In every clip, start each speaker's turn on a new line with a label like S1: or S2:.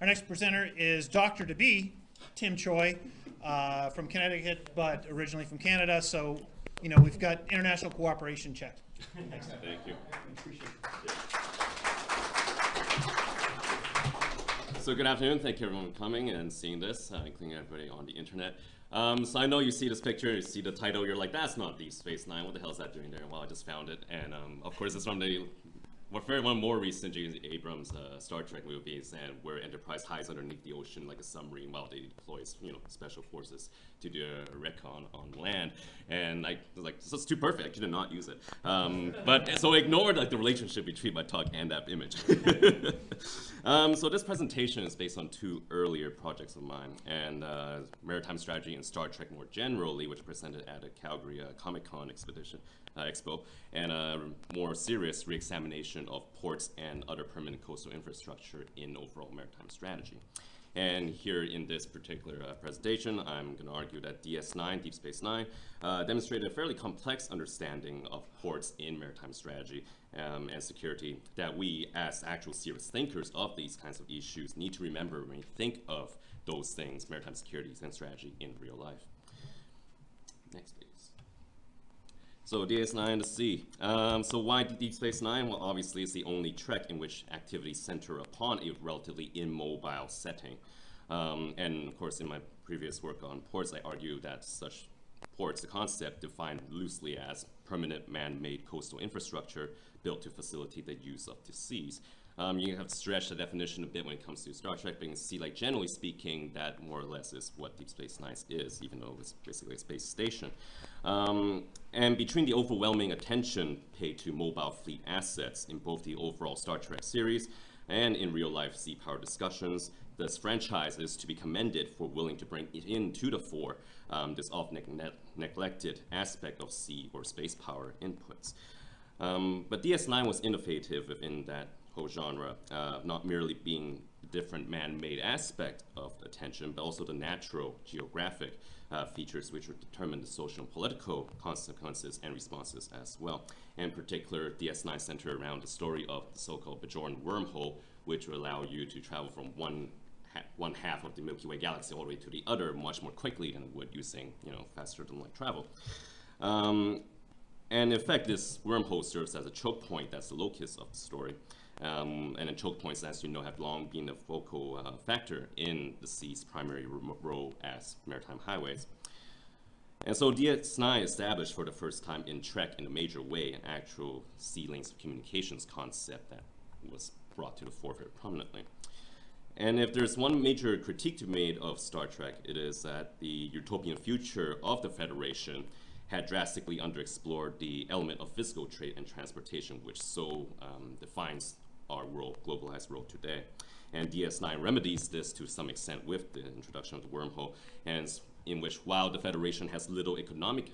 S1: Our next presenter is Dr. to be Tim Choi from Connecticut, but originally from Canada. So, you know, we've got international cooperation check.
S2: Thanks. Thank you. So good afternoon. Thank you everyone for coming and seeing this, including everybody on the internet. So I know you see this picture, you see the title, you're like, that's not Deep Space Nine. What the hell is that doing there? Well, I just found it. And of course, it's from the one more recent J.J. Abrams Star Trek movies, and where Enterprise hides underneath the ocean like a submarine while they deploy, special forces to do a recon on land. And I was like, this is too perfect. I could not use it. But so ignore the relationship between my talk and that image. So this presentation is based on two earlier projects of mine, and maritime strategy and Star Trek more generally, which presented at a Calgary Comic-Con expo, and a more serious re-examination of ports and other permanent coastal infrastructure in overall maritime strategy. And here in this particular presentation, I'm going to argue that DS9, Deep Space Nine, demonstrated a fairly complex understanding of ports in maritime strategy and security that we, as actual serious thinkers of these kinds of issues, need to remember when we think of those things, maritime security and strategy, in real life. Next, please. So DS9 and the sea. So why Deep Space Nine? Well, obviously it's the only Trek in which activities center upon a relatively immobile setting. And of course, in my previous work on ports, I argue that such ports, the concept defined loosely as permanent man-made coastal infrastructure built to facilitate the use of the seas. You have to stretch the definition a bit when it comes to Star Trek, but you can see, like, generally speaking, that more or less is what Deep Space Nine is, even though it's basically a space station. And between the overwhelming attention paid to mobile fleet assets in both the overall Star Trek series and in real-life sea power discussions, this franchise is to be commended for willing to bring it into the fore, this often neglected aspect of sea or space power inputs. But DS9 was innovative within that whole genre, not merely being the different man-made aspect of attention, but also the natural geographic features which would determine the social and political consequences and responses as well. In particular, DS9 centered around the story of the so-called Bajoran wormhole, which would allow you to travel from one half of the Milky Way galaxy all the way to the other much more quickly than it would using, faster than light travel. And in fact, this wormhole serves as a choke point. That's the locus of the story. And then choke points, as you know, have long been a focal factor in the sea's primary role as maritime highways. And so DS9 established for the first time in Trek in a major way an actual sea lanes of communications concept that was brought to the fore very prominently. And if there's one major critique to be made of Star Trek, it is that the utopian future of the Federation had drastically underexplored the element of physical trade and transportation, which so defines our world, globalized world today. And DS9 remedies this to some extent with the introduction of the wormhole, and in which, while the Federation has little economic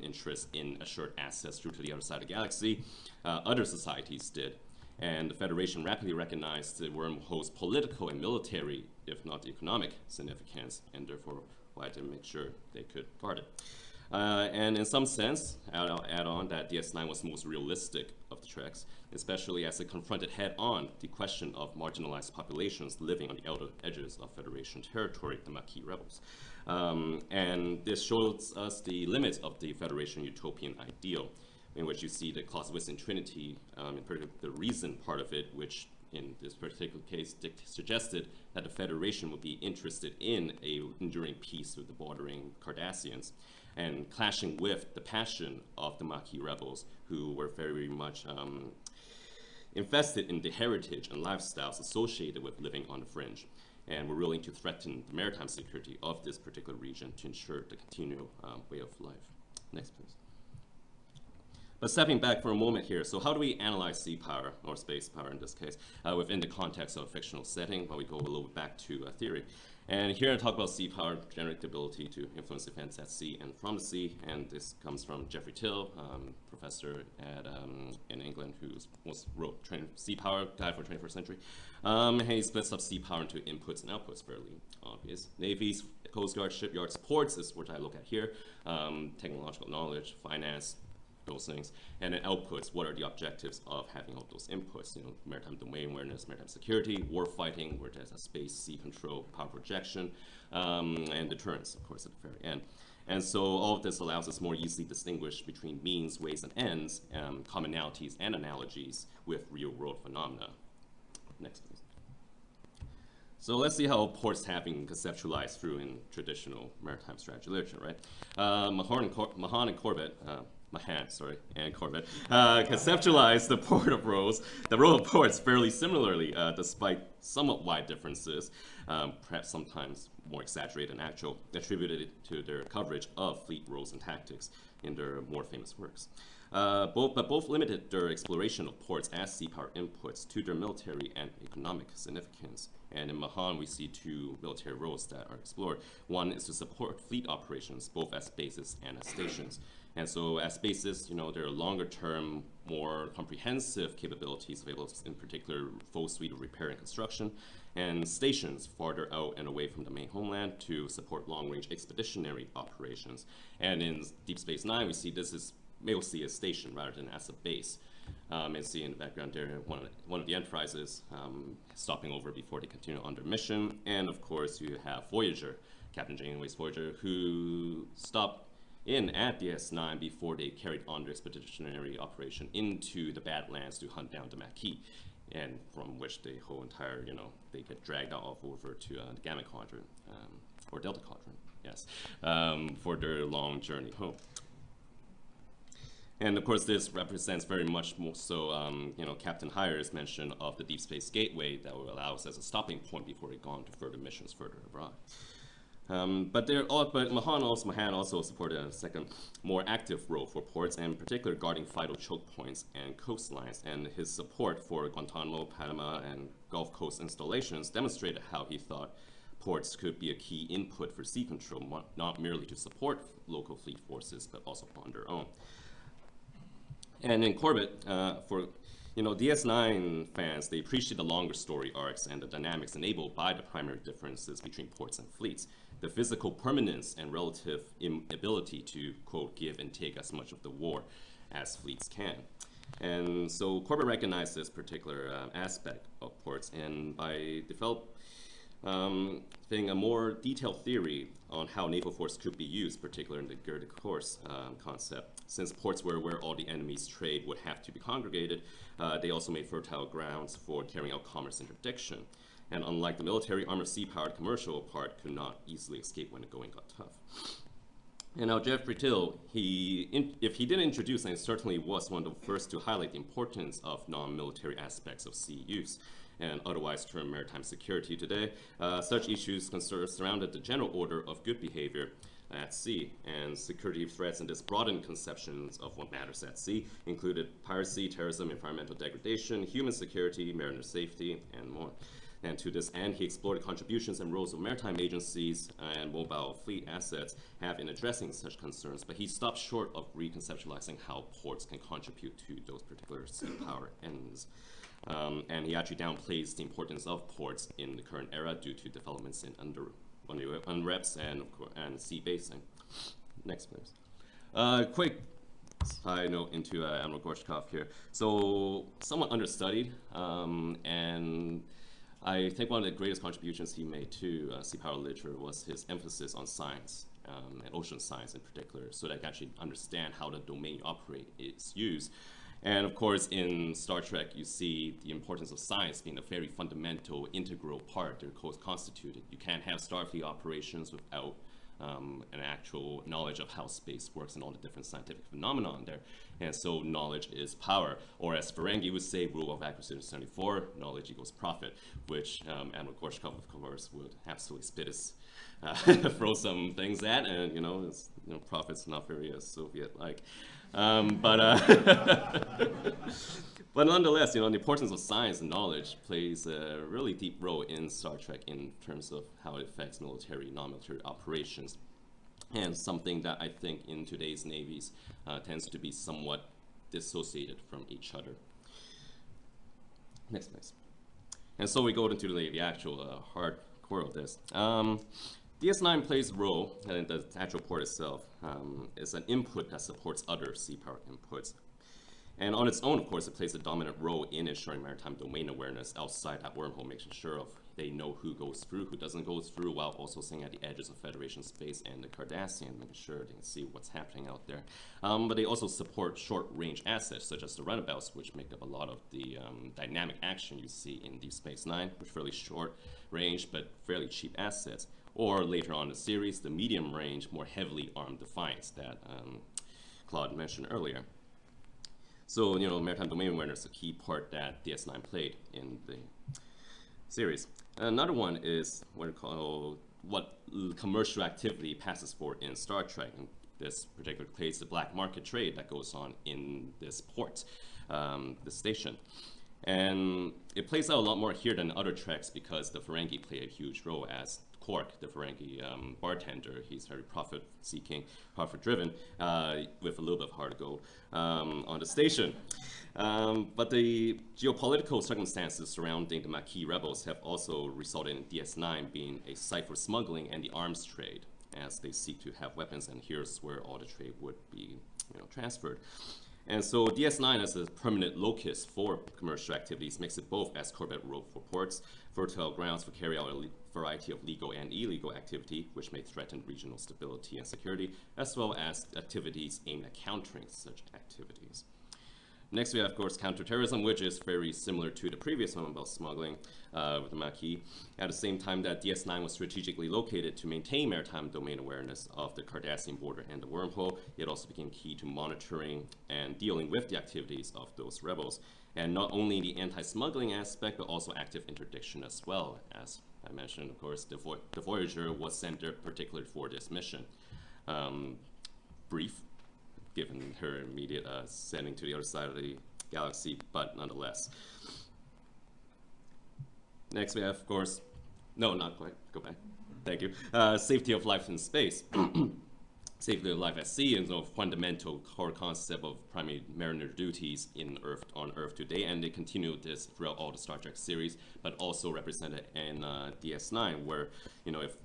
S2: interest in assured access through to the other side of the galaxy, other societies did. And the Federation rapidly recognized the wormhole's political and military, if not economic, significance, and therefore wanted to make sure they could guard it. And in some sense, add on that DS9 was the most realistic of the Treks, especially as it confronted head-on the question of marginalized populations living on the outer edges of Federation territory, the Maquis rebels. And this shows us the limits of the Federation utopian ideal, in which you see the Clausewitzian Trinity, in particular the reason part of it, which in this particular case suggested that the Federation would be interested in a enduring peace with the bordering Cardassians, and clashing with the passion of the Maquis rebels, who were very much invested in the heritage and lifestyles associated with living on the fringe, and were willing to threaten the maritime security of this particular region to ensure the continual way of life. Next, please. But stepping back for a moment here, so how do we analyze sea power, or space power in this case, within the context of a fictional setting, while we go a little bit back to theory? And here I talk about sea power, generate the ability to influence events at sea and from the sea, and this comes from Geoffrey Till, professor in England, who wrote Sea Power, Guide for 21st Century. And he splits up sea power into inputs and outputs, fairly obvious. Navies, Coast Guard, shipyards, ports is what I look at here, technological knowledge, finance, those things. And then outputs, what are the objectives of having all those inputs? You know, maritime domain awareness, maritime security, war fighting, where there's a space, sea control, power projection, and deterrence, of course, at the very end. And so all of this allows us more easily distinguish between means, ways, and ends, commonalities, and analogies with real-world phenomena. Next, please. So let's see how ports have been conceptualized through in traditional maritime strategy literature, right? Mahan and Corbett, conceptualized the the role of ports fairly similarly, despite somewhat wide differences, perhaps sometimes more exaggerated than actual, attributed to their coverage of fleet roles and tactics in their more famous works. Both limited their exploration of ports as sea power inputs to their military and economic significance. And in Mahan, we see two military roles that are explored. One is to support fleet operations, both as bases and as stations. And so as bases, you know, there are longer-term, more comprehensive capabilities available, in particular, full suite of repair and construction, and stations farther out and away from the main homeland to support long-range expeditionary operations. And in Deep Space Nine, we see this is mostly a station rather than as a base. And see in the background there, one of the Enterprises stopping over before they continue on their mission. And of course, you have Voyager, Captain Janeway's Voyager, who stopped in at DS9 before they carried on their expeditionary operation into the Badlands to hunt down the Maquis, and from which the whole entire, you know, they get dragged off over to the Gamma Quadrant, or Delta Quadrant, yes, for their long journey home. And of course, this represents very much more so, you know, Captain Heyer's mention of the Deep Space Gateway that will allow us as a stopping point before they go on to further missions further abroad. But Mahan also supported a second, more active role for ports, and in particular guarding vital choke points and coastlines. And his support for Guantanamo, Panama, and Gulf Coast installations demonstrated how he thought ports could be a key input for sea control, not merely to support local fleet forces, but also on their own. And in Corbett, for DS9 fans, they appreciate the longer story arcs and the dynamics enabled by the primary differences between ports and fleets, the physical permanence and relative ability to, quote, give and take as much of the war as fleets can. And so Corbett recognized this particular aspect of ports, and by developing a more detailed theory on how naval force could be used, particularly in the girded course concept. Since ports were where all the enemy's trade would have to be congregated, they also made fertile grounds for carrying out commerce interdiction. And unlike the military, armored sea-powered commercial part could not easily escape when the going got tough. And now Jeffrey Till, if he didn't introduce, and certainly was one of the first to highlight the importance of non-military aspects of sea use, and otherwise termed maritime security today, such issues surrounded the general order of good behavior at sea, and security threats in this broadened conceptions of what matters at sea included piracy, terrorism, environmental degradation, human security, mariner safety, and more. And to this end, he explored the contributions and roles of maritime agencies and mobile fleet assets have in addressing such concerns, but he stopped short of reconceptualizing how ports can contribute to those particular sea power ends. And he actually downplays the importance of ports in the current era due to developments in UNREPs and sea basing. Next, please. Quick side note into Admiral Gorshkov here. So, somewhat understudied, and I think one of the greatest contributions he made to sea power literature was his emphasis on science, and ocean science in particular, so that I can actually understand how the domain you operate is used. And of course, in Star Trek, you see the importance of science being a very fundamental, integral part. They're constituted. You can't have Starfleet operations without an actual knowledge of how space works and all the different scientific phenomena in there. And so knowledge is power. Or as Ferengi would say, rule of acquisition 74, knowledge equals profit, which Admiral Gorshkov, of course, would absolutely spit his, throw some things at, and profit's not very Soviet-like. But nonetheless, the importance of science and knowledge plays a really deep role in Star Trek in terms of how it affects military, non-military operations, and something that I think in today's navies tends to be somewhat dissociated from each other. Next, please. And so we go into the actual hardcore of this. DS9 plays a role, and the actual port itself is an input that supports other sea power inputs. And on its own, of course, it plays a dominant role in ensuring maritime domain awareness outside that wormhole, making sure they know who goes through, who doesn't go through, while also staying at the edges of Federation space and the Cardassian, making sure they can see what's happening out there. But they also support short-range assets, such as the runabouts, which make up a lot of the dynamic action you see in Deep Space Nine, which are fairly short-range but fairly cheap assets. Or later on in the series, the medium-range, more heavily armed Defiants that Claude mentioned earlier. So, you know, maritime domain awareness is a key part that DS9 played in the series. Another one is what commercial activity passes for in Star Trek. In this particular case, the black market trade that goes on in this port, this station. And it plays out a lot more here than other treks because the Ferengi play a huge role as Quark, the Ferengi bartender. He's very profit-seeking, profit-driven, with a little bit of heart to go on the station. But the geopolitical circumstances surrounding the Maquis rebels have also resulted in DS9 being a site for smuggling and the arms trade, as they seek to have weapons, and here's where all the trade would be, you know, transferred. And so DS9 as a permanent locus for commercial activities makes it both as Corvette road for ports, fertile grounds for carry out a variety of legal and illegal activity, which may threaten regional stability and security, as well as activities aimed at countering such activities. Next, we have, of course, counterterrorism, which is very similar to the previous one about smuggling with the Maquis. At the same time that DS9 was strategically located to maintain maritime domain awareness of the Cardassian border and the wormhole, it also became key to monitoring and dealing with the activities of those rebels. And not only the anti-smuggling aspect, but also active interdiction as well. As I mentioned, of course, the Voyager was sent there particularly for this mission. Brief, given her immediate sending to the other side of the galaxy, but nonetheless. Next we have, of course, no, not quite, go back, thank you. Safety of life in space. Safety of life at sea is a fundamental core concept of primary mariner duties on Earth today, and they continue this throughout all the Star Trek series, but also represented in DS9, where, you know, if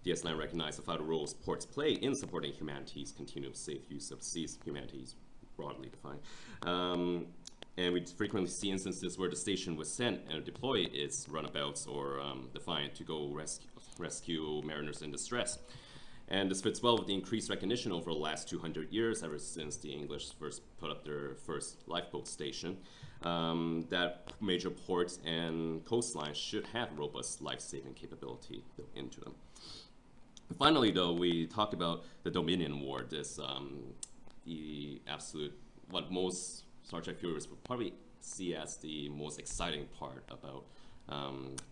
S2: DS9 recognized the vital roles ports play in supporting humanity's continued safe use of seas, humanity's broadly defined. And we frequently see instances where the station was sent and deploy its runabouts or Defiant to go rescue mariners in distress. And this fits well with the increased recognition over the last 200 years, ever since the English first put up their first lifeboat station, that major ports and coastlines should have robust life-saving capability built into them. Finally, though, we talk about the Dominion War, this the absolute, what most Star Trek viewers would probably see as the most exciting part about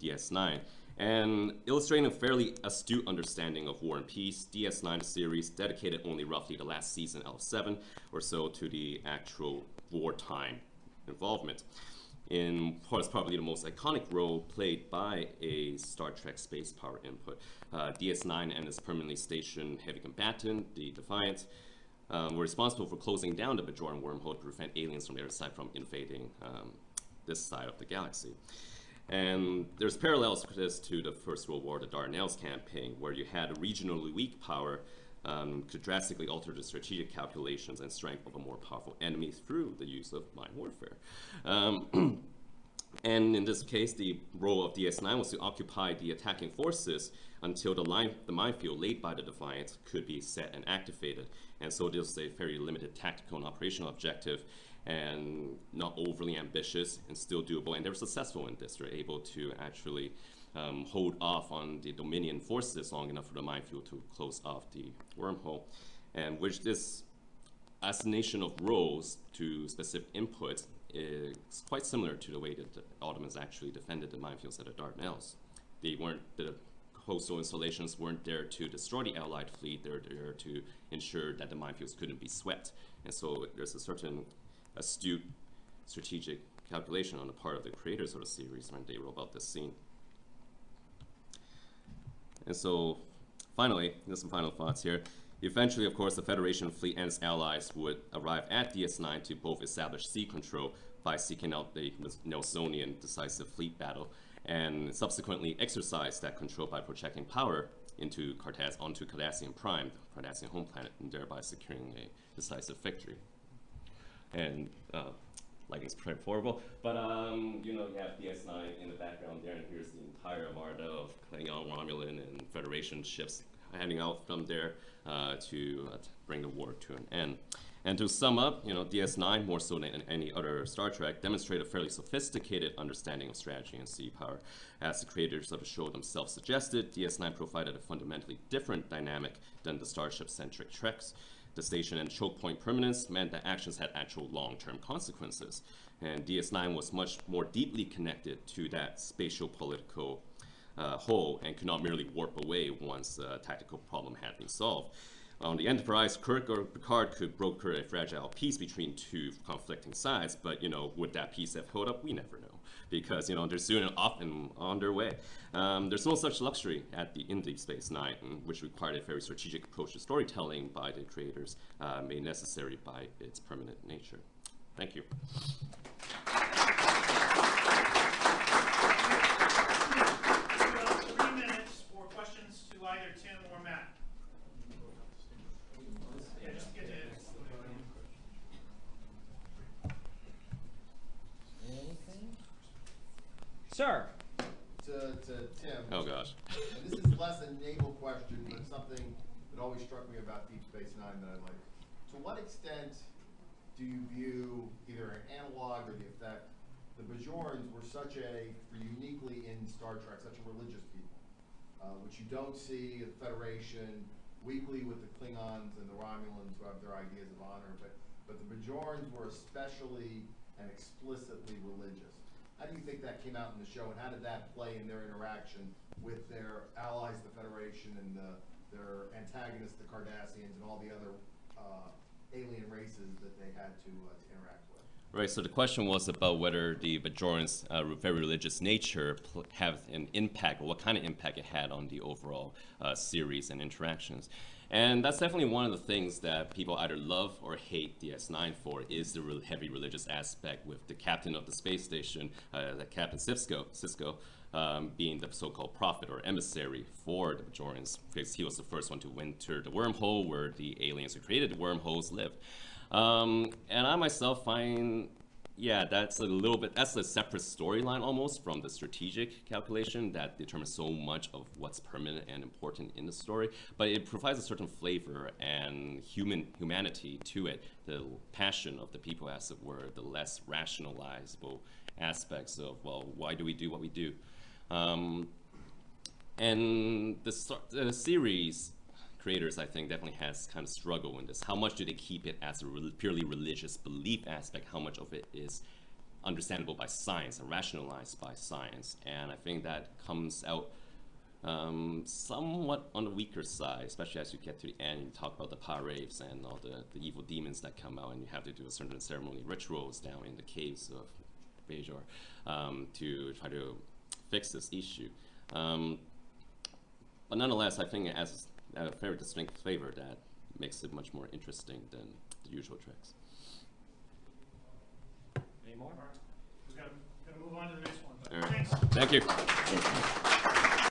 S2: DS9. And illustrating a fairly astute understanding of War and Peace, DS9 series dedicated only roughly the last season out of 7 or so to the actual wartime involvement. In what is probably the most iconic role played by a Star Trek space power input. DS9 and its permanently stationed heavy combatant, the Defiant, were responsible for closing down the Bajoran wormhole to prevent aliens from the other side from invading this side of the galaxy. And there's parallels to this to the First World War, the Dardanelles campaign, where you had a regionally weak power could drastically alter the strategic calculations and strength of a more powerful enemy through the use of mind warfare. And in this case, the role of DS9 was to occupy the attacking forces until the minefield laid by the Defiant could be set and activated. And so this is a very limited tactical and operational objective, and not overly ambitious and still doable. And they were successful in this. They're able to actually hold off on the Dominion forces long enough for the minefield to close off the wormhole, and which this assignation of roles to specific inputs is quite similar to the way that the Ottomans actually defended the minefields at the Dardanelles. The coastal installations weren't there to destroy the Allied fleet, they're there to ensure that the minefields couldn't be swept. And so there's a certain astute strategic calculation on the part of the creators of the series when they wrote about this scene. And so finally, there's some final thoughts here. Eventually, of course, the Federation fleet and its allies would arrive at DS9 to both establish sea control by seeking out the Nelsonian decisive fleet battle, and subsequently exercise that control by projecting power onto Cardassian Prime, the Cardassian home planet, and thereby securing a decisive victory. And lighting's preferable, but you know, you have DS9 in the background there, and here's the entire armada of Klingon, Romulan, and Federation ships heading out from there to bring the war to an end. And to sum up, you know, DS9, more so than any other Star Trek, demonstrated a fairly sophisticated understanding of strategy and sea power. As the creators of the show themselves suggested, DS9 provided a fundamentally different dynamic than the Starship-centric Treks. The station and choke point permanence meant that actions had actual long-term consequences. And DS9 was much more deeply connected to that spatial-political whole and could not merely warp away once a tactical problem had been solved. On the Enterprise, Kirk or Picard could broker a fragile peace between two conflicting sides, but, you know, would that peace have held up? We never know, because, you know, they're soon off and on their way. There's no such luxury in Deep Space Nine, which required a very strategic approach to storytelling by the creators, made necessary by its permanent nature. Thank you.
S1: About 3 minutes for questions to either Tim or Matt. Yeah, just get it.
S3: Anything? Sir.
S4: To Tim.
S2: Oh, gosh.
S4: And this is less a naval question, but something that always struck me about Deep Space Nine that I like. To what extent do you view either an analog or the effect? The Bajorans were uniquely in Star Trek, such a religious people, which you don't see at the Federation, weekly with the Klingons and the Romulans who have their ideas of honor, but the Bajorans were especially and explicitly religious. How do you think that came out in the show, and how did that play in their interaction with their allies, the Federation, and their antagonists, the Cardassians, and all the other alien races that they had to interact with?
S2: Right, so the question was about whether the Bajorans' very religious nature have an impact, or what kind of impact it had on the overall series and interactions. And that's definitely one of the things that people either love or hate DS9 for, is the heavy religious aspect, with the captain of the space station, the Captain Sisko, being the so-called prophet or emissary for the Bajorans, because he was the first one to enter the wormhole where the aliens who created the wormholes lived. And I myself find, yeah, that's a separate storyline almost from the strategic calculation that determines so much of what's permanent and important in the story. But it provides a certain flavor and humanity to it, the passion of the people, as it were, the less rationalizable aspects of, well, why do we do what we do? And the series creators, I think, definitely has kind of struggled in this. How much do they keep it as a purely religious belief aspect? How much of it is understandable by science and rationalized by science? And I think that comes out somewhat on the weaker side, especially as you get to the end and you talk about the parades and all the evil demons that come out, and you have to do a certain ceremony rituals down in the caves of Bajoran to try to fix this issue. But nonetheless, I think it has a very distinct flavor that makes it much more interesting than the usual tracks.
S3: Any more?
S1: We've got to move on to the next one.
S2: All right.
S1: Thanks.
S2: Thank you.